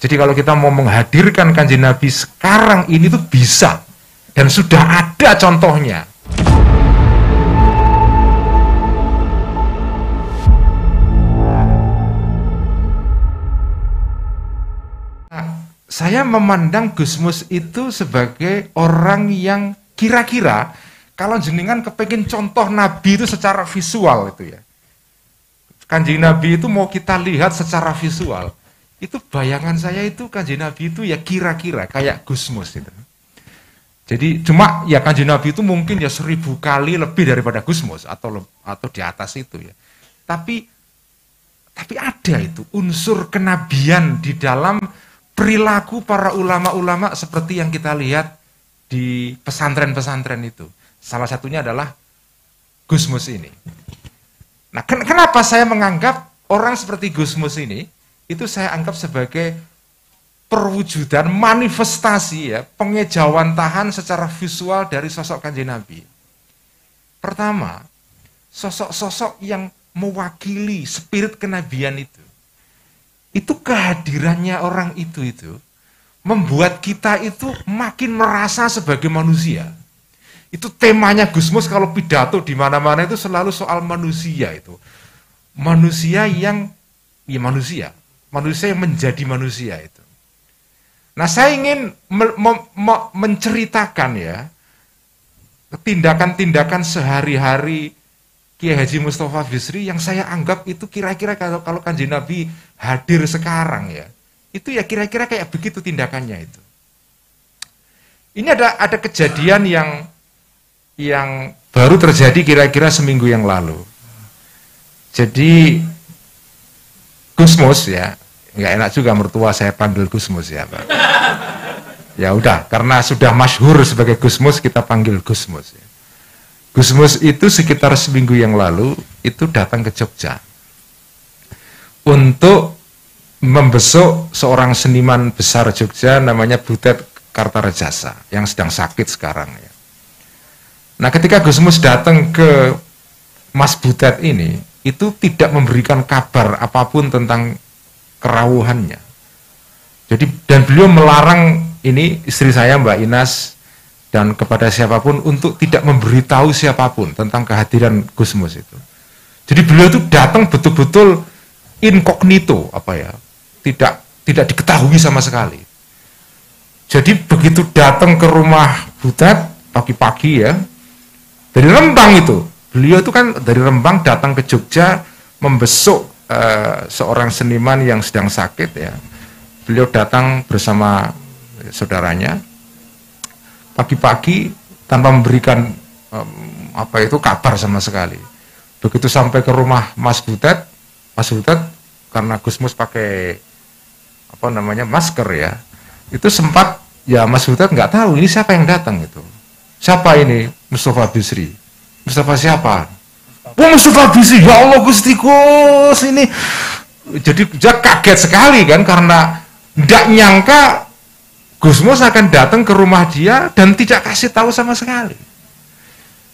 Jadi kalau kita mau menghadirkan Kanjeng Nabi sekarang ini tuh bisa, dan sudah ada contohnya. Nah, saya memandang Gusmus itu sebagai orang yang kira-kira kalau jenengan kepengin contoh Nabi itu secara visual itu ya. Kanjeng Nabi itu mau kita lihat secara visual. Itu bayangan saya itu Kanjeng Nabi itu ya kira-kira kayak Gusmus itu. Jadi cuma ya Kanjeng Nabi itu mungkin ya 1000 kali lebih daripada Gusmus atau di atas itu ya. Tapi ada itu unsur kenabian di dalam perilaku para ulama-ulama seperti yang kita lihat di pesantren-pesantren itu. Salah satunya adalah Gusmus ini. Nah, kenapa saya menganggap orang seperti Gusmus ini itu saya anggap sebagai perwujudan manifestasi ya, pengejawantahan secara visual dari sosok Kanjeng Nabi. Pertama, sosok-sosok yang mewakili spirit kenabian itu. Itu kehadirannya orang itu membuat kita itu makin merasa sebagai manusia. Itu temanya Gusmus kalau pidato di mana-mana itu selalu soal manusia itu. Manusia yang ya manusia yang menjadi manusia itu. Nah, saya ingin menceritakan ya tindakan-tindakan sehari-hari Kiai Haji Mustafa Bisri yang saya anggap itu kira-kira kalau Kanjeng Nabi hadir sekarang ya, itu ya kira-kira kayak begitu tindakannya itu. Ini ada kejadian yang baru terjadi kira-kira seminggu yang lalu. Jadi Gusmus ya, nggak enak juga mertua saya panggil Gusmus ya Pak. Ya udah, karena sudah masyhur sebagai Gusmus, kita panggil Gusmus ya. Gusmus itu sekitar seminggu yang lalu itu datang ke Jogja untuk membesuk seorang seniman besar Jogja namanya Butet Kartarejasa yang sedang sakit sekarang ya. Nah, ketika Gusmus datang ke Mas Butet ini, itu tidak memberikan kabar apapun tentang kerawuhannya. Jadi, dan beliau melarang ini istri saya Mbak Inas dan kepada siapapun untuk tidak memberitahu siapapun tentang kehadiran Gusmus itu. Jadi beliau itu datang betul-betul inkognito, tidak diketahui sama sekali. Jadi begitu datang ke rumah Butet pagi-pagi ya, dari Rembang itu, beliau itu kan dari Rembang datang ke Jogja membesuk seorang seniman yang sedang sakit ya. Beliau datang bersama saudaranya pagi-pagi tanpa memberikan kabar sama sekali. Begitu sampai ke rumah Mas Butet karena Gusmus pakai masker ya, itu sempat ya Mas Butet nggak tahu ini siapa yang datang itu. Siapa ini? Mustafa Bisri. Mustafa siapa? Mustafa Bisri. Ya Allah Gusti Gus ini. Jadi dia kaget sekali kan karena tidak nyangka Gusmus akan datang ke rumah dia dan tidak kasih tahu sama sekali.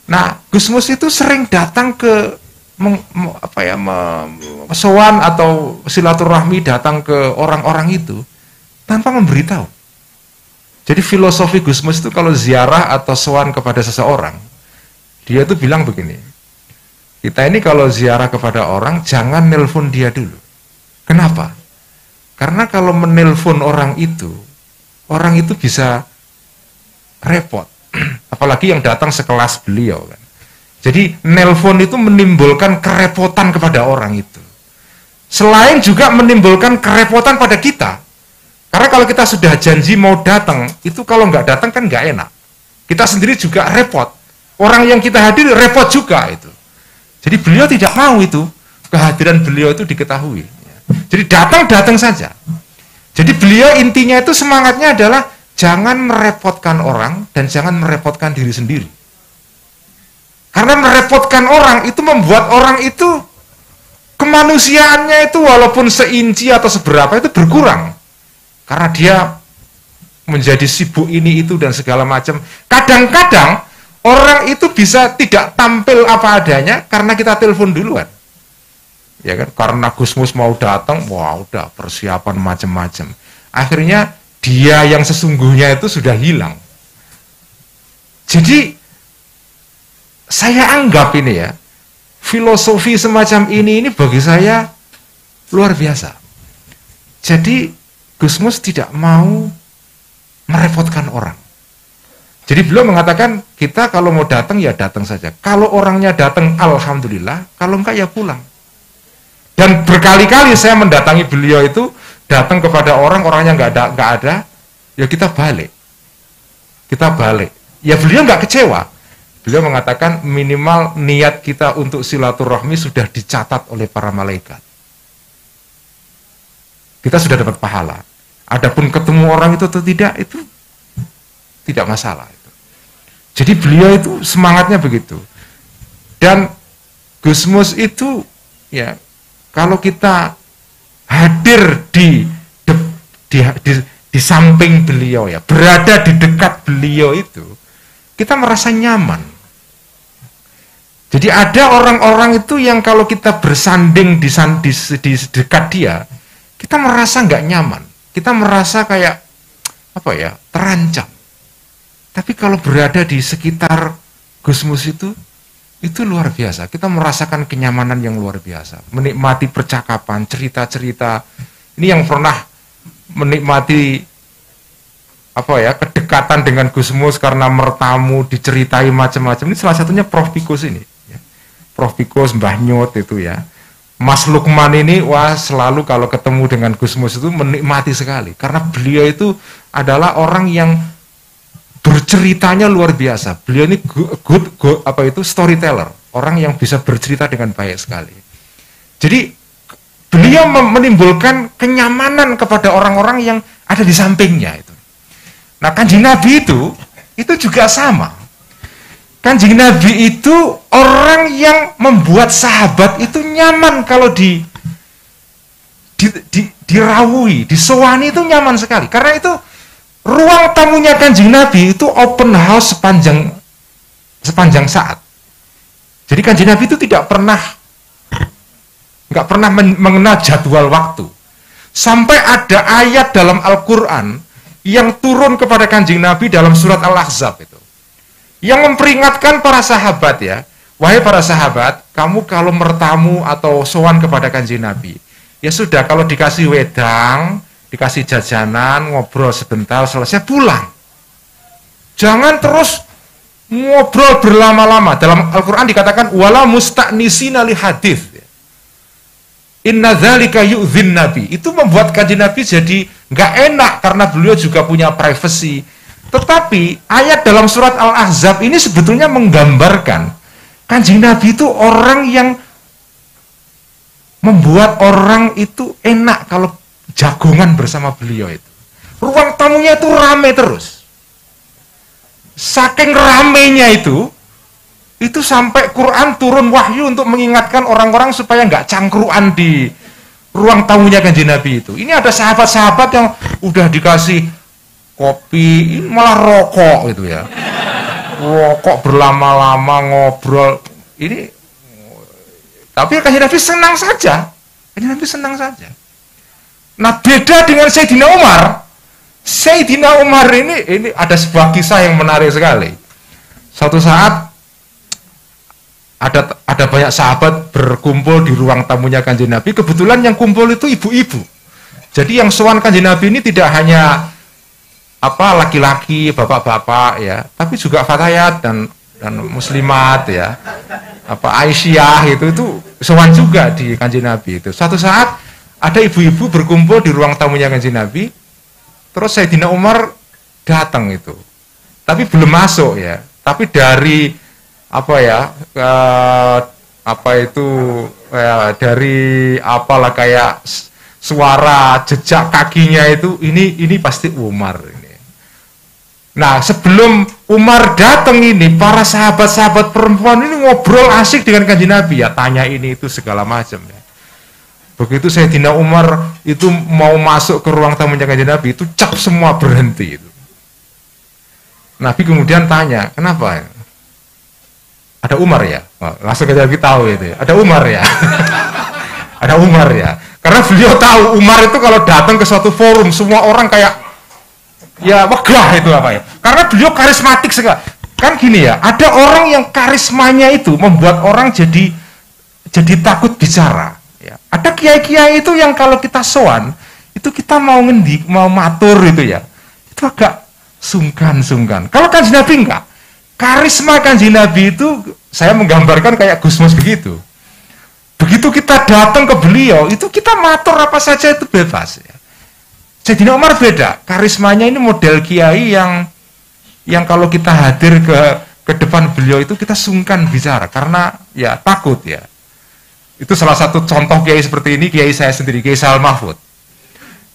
Nah, Gusmus itu sering datang ke sowan atau silaturahmi datang ke orang-orang itu tanpa memberitahu. Jadi filosofi Gusmus itu kalau ziarah atau sowan kepada seseorang, dia itu bilang begini, kita ini kalau ziarah kepada orang jangan nelpon dia dulu. Kenapa? Karena kalau menelpon orang itu bisa repot. Apalagi yang datang sekelas beliau kan. Jadi nelpon itu menimbulkan kerepotan kepada orang itu. Selain juga menimbulkan kerepotan pada kita. Karena kalau kita sudah janji mau datang, itu kalau nggak datang kan nggak enak. Kita sendiri juga repot. Orang yang kita hadir repot juga itu. Jadi beliau tidak mau itu, kehadiran beliau itu diketahui. Jadi datang saja. Jadi beliau intinya itu semangatnya adalah jangan merepotkan orang dan jangan merepotkan diri sendiri. Karena merepotkan orang itu membuat orang itu kemanusiaannya itu walaupun seinci atau seberapa itu berkurang. Karena dia menjadi sibuk ini itu dan segala macam. Kadang-kadang orang itu bisa tidak tampil apa adanya karena kita telepon duluan. Ya kan, karena Gusmus mau datang, wah udah persiapan macam-macam. Akhirnya dia yang sesungguhnya itu sudah hilang. Jadi saya anggap ini ya, filosofi semacam ini bagi saya luar biasa. Jadi Gusmus tidak mau merepotkan orang. Jadi beliau mengatakan, kita kalau mau datang ya datang saja. Kalau orangnya datang, alhamdulillah. Kalau enggak ya pulang. Dan berkali-kali saya mendatangi beliau itu, datang kepada orang, orangnya enggak ada, ya kita balik. Kita balik. Ya beliau enggak kecewa. Beliau mengatakan minimal niat kita untuk silaturahmi sudah dicatat oleh para malaikat. Kita sudah dapat pahala. Adapun ketemu orang itu atau tidak, itu tidak masalah. Jadi beliau itu semangatnya begitu. Dan Gusmus itu ya, kalau kita hadir di samping beliau ya, berada di dekat beliau itu, kita merasa nyaman. Jadi ada orang-orang itu yang kalau kita bersanding di dekat dia, kita merasa nggak nyaman. Kita merasa kayak apa ya, terancam. Tapi kalau berada di sekitar Gusmus itu luar biasa. Kita merasakan kenyamanan yang luar biasa. Menikmati percakapan, cerita-cerita. Ini yang pernah menikmati apa ya, kedekatan dengan Gusmus karena mertamu, diceritai macam-macam. Ini salah satunya Prof. Pikus ini. Prof. Pikus, Mbah Nyut itu ya. Mas Lukman ini, wah selalu kalau ketemu dengan Gusmus itu menikmati sekali. Karena beliau itu adalah orang yang berceritanya luar biasa. Beliau ini storyteller, orang yang bisa bercerita dengan baik sekali. Jadi beliau menimbulkan kenyamanan kepada orang-orang yang ada di sampingnya itu. Nah, Kanjeng Nabi itu juga sama. Kanjeng Nabi itu orang yang membuat sahabat itu nyaman kalau dirawui, disowani itu nyaman sekali. Karena itu ruang tamunya Kanjeng Nabi itu open house sepanjang saat. Jadi Kanjeng Nabi itu nggak pernah mengenal jadwal waktu. Sampai ada ayat dalam Al-Quran yang turun kepada Kanjeng Nabi dalam surat Al-Ahzab itu, yang memperingatkan para sahabat ya, wahai para sahabat, kamu kalau mertamu atau sowan kepada Kanjeng Nabi, ya sudah, kalau dikasih wedang, dikasih jajanan, ngobrol sebentar, selesai pulang. Jangan terus ngobrol berlama-lama. Dalam Al-Quran dikatakan wala musta'nisina li hadits. Inna dzalika yu'dzin Nabi. Itu membuat Kanjeng Nabi jadi nggak enak karena beliau juga punya privacy. Tetapi ayat dalam surat Al-Ahzab ini sebetulnya menggambarkan Kanjeng Nabi itu orang yang membuat orang itu enak kalau jagongan bersama beliau itu. Ruang tamunya itu rame terus. Saking ramenya itu sampai Quran turun wahyu untuk mengingatkan orang-orang supaya nggak cangkruan di ruang tamunya Kanjeng Nabi itu. Ini ada sahabat-sahabat yang udah dikasih kopi, ini malah rokok gitu ya. Rokok berlama-lama, ngobrol. Ini, tapi Kanjeng Nabi senang saja. Kanjeng Nabi senang saja. Nah, beda dengan Sayyidina Umar. Sayyidina Umar ini ada sebuah kisah yang menarik sekali. Suatu saat ada banyak sahabat berkumpul di ruang tamunya Kanjeng Nabi. Kebetulan yang kumpul itu ibu-ibu. Jadi yang sowan Kanjeng Nabi ini tidak hanya laki-laki, bapak-bapak ya, tapi juga fatayat dan muslimat ya. Aisyah itu sowan juga di Kanjeng Nabi itu. Suatu saat ada ibu-ibu berkumpul di ruang tamunya Kanjeng Nabi, terus Sayyidina Umar datang itu, tapi belum masuk ya, tapi dari dari kayak suara jejak kakinya itu, ini pasti Umar ini. Nah, sebelum Umar datang ini, para sahabat-sahabat perempuan ini ngobrol asik dengan Kanjeng Nabi ya, tanya ini itu segala macam ya. Begitu Sayyidina Umar itu mau masuk ke ruang tamunya Kanjeng Nabi, itu cap semua berhenti itu. Nabi kemudian tanya, kenapa? Ada Umar ya? Oh, langsung Kanjeng Nabi tahu itu ya. Ada Umar ya? Ada Umar ya. Karena beliau tahu Umar itu kalau datang ke suatu forum semua orang kayak ya wegah itu apa ya. Karena beliau karismatik sekali. Kan gini ya, ada orang yang karismanya itu membuat orang jadi takut bicara ya. Ada kiai-kiai itu yang kalau kita sowan itu kita mau ngendi, mau matur itu ya. Itu agak sungkan. Kalau Kanjeng Nabi enggak. Karisma Kanjeng Nabi itu saya menggambarkan kayak Gusmus begitu. Begitu kita datang ke beliau, itu kita matur apa saja itu bebas ya. Sayyidina Umar beda, karismanya ini model kiai yang kalau kita hadir ke depan beliau itu kita sungkan bicara karena ya takut ya. Itu salah satu contoh kiai seperti ini, kiai saya sendiri, Kiai Sahal Mahfud.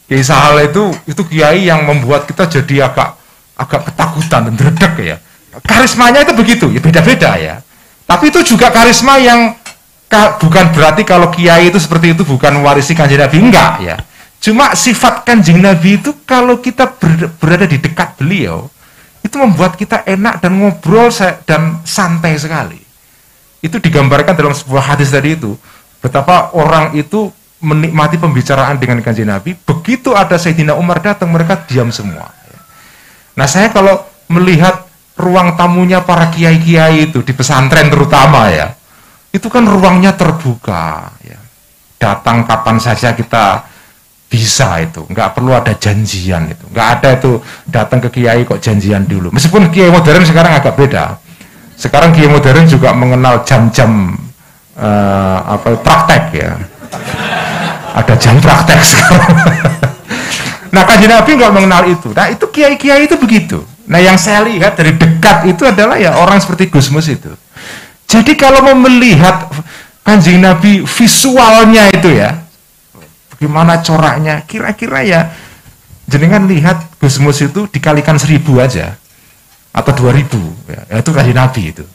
Kiai Sahal itu kiai yang membuat kita jadi agak ketakutan dan dredeg ya. Karismanya itu begitu, ya beda-beda ya. Tapi itu juga karisma yang bukan berarti kalau kiai itu seperti itu bukan warisi Kanjeng Nabi, enggak ya. Cuma sifat Kanjeng Nabi itu kalau kita berada di dekat beliau itu membuat kita enak dan ngobrol dan santai sekali. Itu digambarkan dalam sebuah hadis tadi itu, betapa orang itu menikmati pembicaraan dengan Kanjeng Nabi. Begitu ada Sayyidina Umar datang, mereka diam semua. Nah, saya kalau melihat ruang tamunya para kiai-kiai itu di pesantren terutama ya, itu kan ruangnya terbuka ya. Datang kapan saja kita bisa itu, nggak perlu ada janjian itu, nggak ada itu datang ke kiai kok janjian dulu. Meskipun kiai modern sekarang agak beda. Sekarang kiai modern juga mengenal jam-jam praktek ya. Ada jam praktek sekarang. Nah, Kanjeng Nabi nggak mengenal itu. Nah, itu kiai-kiai itu begitu. Nah, yang saya lihat dari dekat itu adalah ya orang seperti Gusmus itu. Jadi kalau mau melihat Kanjeng Nabi visualnya itu ya, bagaimana coraknya, kira-kira ya jenengan lihat Gusmus itu dikalikan 1000 aja atau 2000 ya, itu Kanjeng Nabi itu.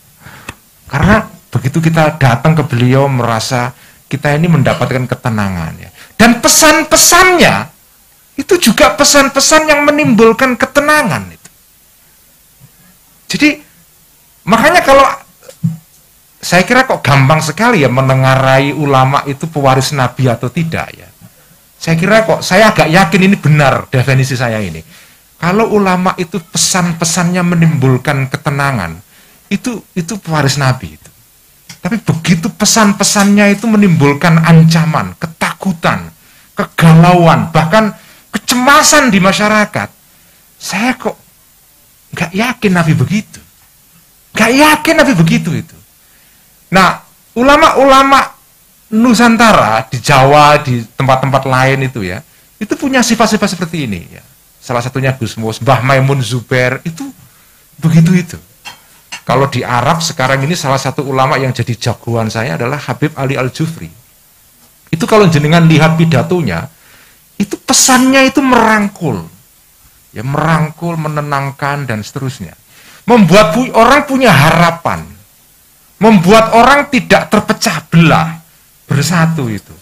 Karena begitu kita datang ke beliau merasa kita ini mendapatkan ketenangan ya. Dan pesan-pesannya itu juga pesan-pesan yang menimbulkan ketenangan itu. Jadi makanya kalau saya kira kok gampang sekali ya menengarai ulama itu pewaris Nabi atau tidak ya. Saya kira kok, saya agak yakin ini benar definisi saya ini. Kalau ulama itu pesan-pesannya menimbulkan ketenangan, itu pewaris Nabi itu. Tapi begitu pesan-pesannya itu menimbulkan ancaman, ketakutan, kegalauan, bahkan kecemasan di masyarakat, saya kok nggak yakin Nabi begitu. Nggak yakin Nabi begitu itu. Nah, ulama-ulama Nusantara di Jawa, di tempat-tempat lain itu ya, itu punya sifat-sifat seperti ini ya. Salah satunya Gusmus, Mbah Maimun Zubair itu begitu itu. Kalau di Arab sekarang ini salah satu ulama yang jadi jagoan saya adalah Habib Ali Al-Jufri. Itu kalau jenengan lihat pidatonya, itu pesannya itu merangkul. Ya, merangkul, menenangkan dan seterusnya. Membuat orang punya harapan. Membuat orang tidak terpecah belah, bersatu itu.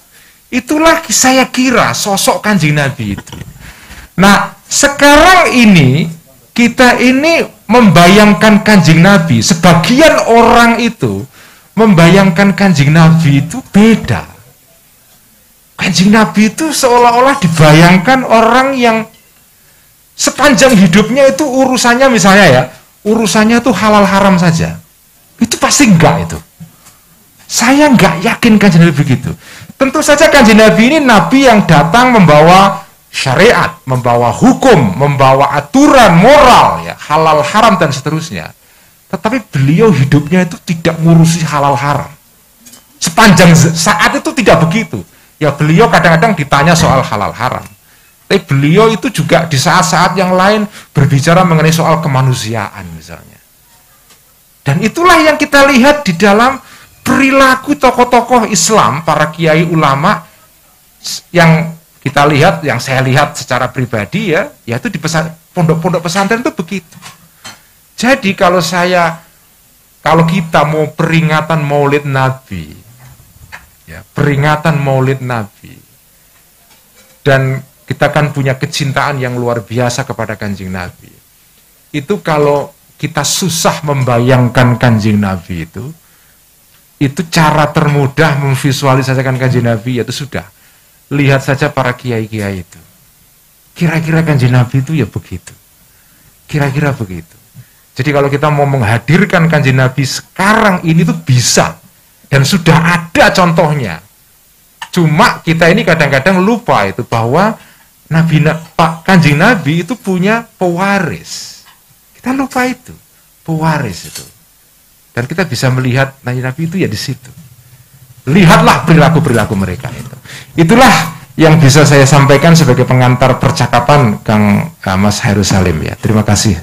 Itulah saya kira sosok Kanjeng Nabi itu. Nah, sekarang ini kita ini membayangkan Kanjeng Nabi, sebagian orang itu membayangkan Kanjeng Nabi itu beda. Kanjeng Nabi itu seolah-olah dibayangkan orang yang sepanjang hidupnya itu urusannya misalnya ya, urusannya itu halal haram saja. Itu pasti enggak itu. Saya enggak yakin Kanjeng Nabi begitu. Tentu saja Kanjeng Nabi ini Nabi yang datang membawa syariat, membawa hukum, membawa aturan moral, ya, halal haram dan seterusnya. Tetapi beliau hidupnya itu tidak ngurusi halal haram. Sepanjang saat itu tidak begitu. Ya, beliau kadang-kadang ditanya soal halal haram. Tapi beliau itu juga di saat-saat yang lain berbicara mengenai soal kemanusiaan misalnya. Dan itulah yang kita lihat di dalam perilaku tokoh-tokoh Islam, para kiai ulama yang kita lihat, yang saya lihat secara pribadi ya, yaitu di pondok-pondok pesantren itu begitu. Jadi kalau kita mau peringatan Maulid Nabi, ya, peringatan Maulid Nabi, dan kita kan punya kecintaan yang luar biasa kepada Kanjeng Nabi. Itu kalau kita susah membayangkan Kanjeng Nabi itu, itu cara termudah memvisualisasikan Kanjeng Nabi, yaitu sudah. Lihat saja para kiai-kiai itu. Kira-kira Kanjeng Nabi itu ya begitu. Kira-kira begitu. Jadi kalau kita mau menghadirkan Kanjeng Nabi sekarang ini tuh bisa. Dan sudah ada contohnya. Cuma kita ini kadang-kadang lupa itu bahwa Kanjeng Nabi itu punya pewaris. Kita lupa itu. Pewaris itu. Dan kita bisa melihat Nabi itu ya di situ. Lihatlah perilaku-perilaku mereka itu. Itulah yang bisa saya sampaikan sebagai pengantar percakapan Kang Mas Hairul Salim ya. Terima kasih.